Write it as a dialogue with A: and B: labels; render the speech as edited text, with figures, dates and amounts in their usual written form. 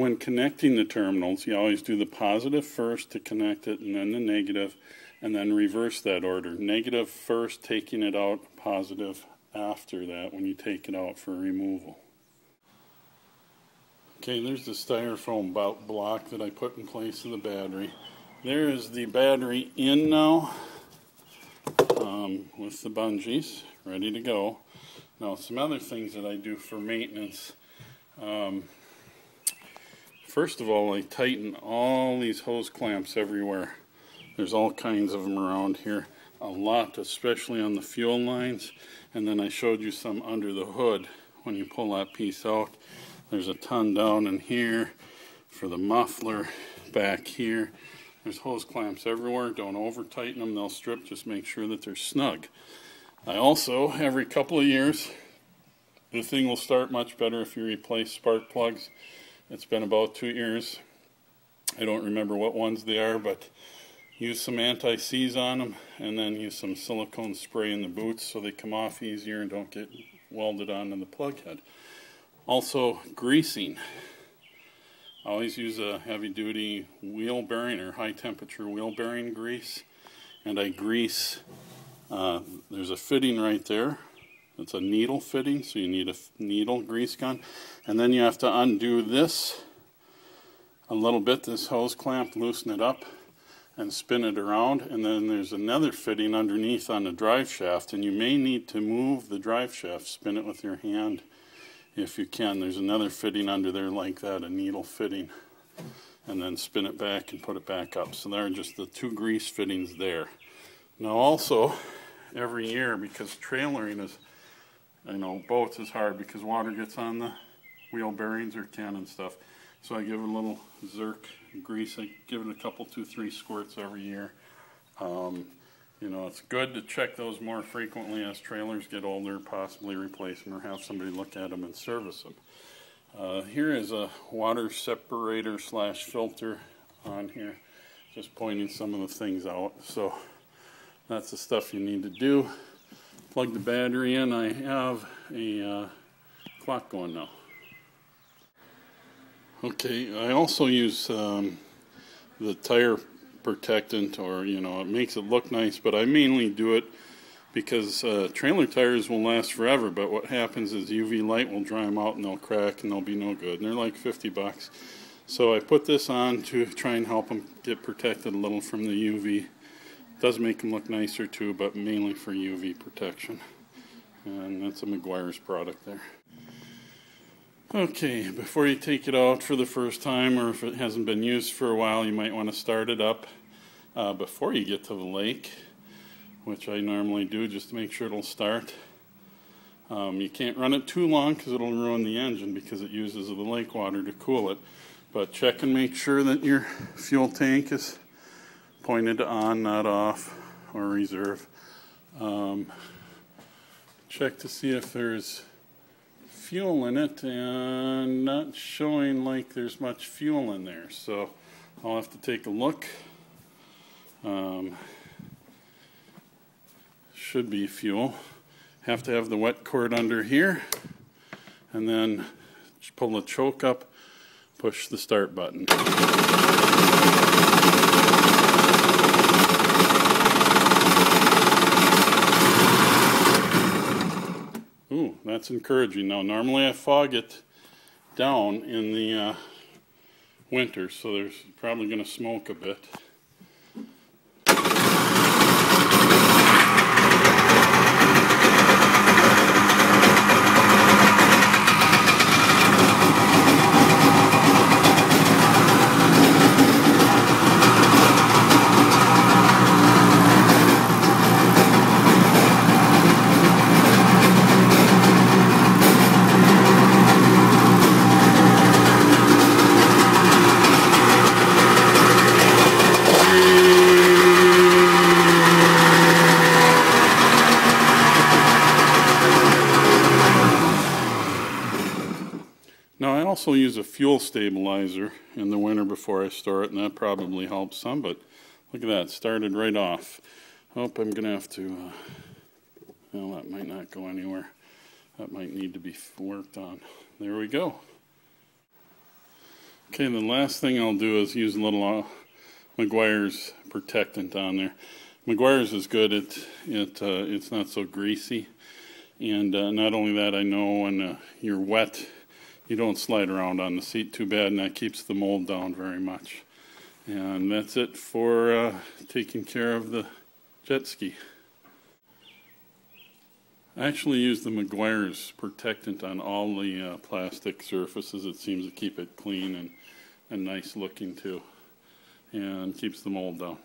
A: when connecting the terminals, you always do the positive first to connect it, and then the negative, and then reverse that order. Negative first, taking it out, positive after that when you take it out for removal. Okay, there's the styrofoam block that I put in place of the battery. There is the battery in now with the bungees ready to go. Now, some other things that I do for maintenance. First of all, I tighten all these hose clamps everywhere. There's all kinds of them around here. A lot, especially on the fuel lines. And then I showed you some under the hood. When you pull that piece out, there's a ton down in here for the muffler. Back here, there's hose clamps everywhere. Don't over tighten them, they'll strip. Just make sure that they're snug. I also, every couple of years, the thing will start much better if you replace spark plugs. It's been about 2 years. I don't remember what ones they are, but use some anti-seize on them, and then use some silicone spray in the boots so they come off easier and don't get welded onto the plug head. Also, greasing. I always use a heavy-duty wheel bearing or high-temperature wheel bearing grease, and I grease. There's a fitting right there. It's a needle fitting, so you need a needle grease gun. And then you have to undo this a little bit, this hose clamp, loosen it up, and spin it around. And then there's another fitting underneath on the drive shaft, and you may need to move the drive shaft, spin it with your hand if you can. There's another fitting under there like that, a needle fitting, and then spin it back and put it back up. So there are just the 2 grease fittings there. Now also, every year, because trailering is, boats is hard because water gets on the wheel bearings or can and stuff. So I give it a little Zerk grease. I give it a couple, 2-3 squirts every year. It's good to check those more frequently as trailers get older, possibly replace them or have somebody look at them and service them. Here is a water separator / filter on here, just pointing some of the things out. So that's the stuff you need to do. Plug the battery in. I have a clock going now. Okay, I also use the tire protectant, or it makes it look nice, but I mainly do it because trailer tires will last forever, but what happens is UV light will dry them out and they'll crack and they'll be no good, and they're like 50 bucks. So I put this on to try and help them get protected a little from the UV. Does make them look nicer too, but mainly for UV protection. And that's a Meguiar's product there. Okay, before you take it out for the first time, or if it hasn't been used for a while, you might want to start it up before you get to the lake, which I normally do just to make sure it'll start. You can't run it too long because it'll ruin the engine because it uses the lake water to cool it. But check and make sure that your fuel tank is pointed to on, not off, or reserve. Check to see if there's fuel in it, and not showing like there's much fuel in there, so I'll have to take a look. Should be fuel. Have to have the wet cord under here, and then pull the choke up, push the start button. Ooh, that's encouraging. Now, normally I fog it down in the winter, so there's probably going to smoke a bit. Now I also use a fuel stabilizer in the winter before I store it, and that probably helps some, but look at that, it started right off. Hope I'm going to have to, well, that might not go anywhere. That might need to be worked on. There we go. Okay, the last thing I'll do is use a little Meguiar's protectant on there. Meguiar's is good. It's not so greasy. And not only that, I know when you're wet, you don't slide around on the seat too bad, and that keeps the mold down very much. And that's it for taking care of the jet ski. I actually use the Meguiar's protectant on all the plastic surfaces. It seems to keep it clean and nice looking too, and keeps the mold down.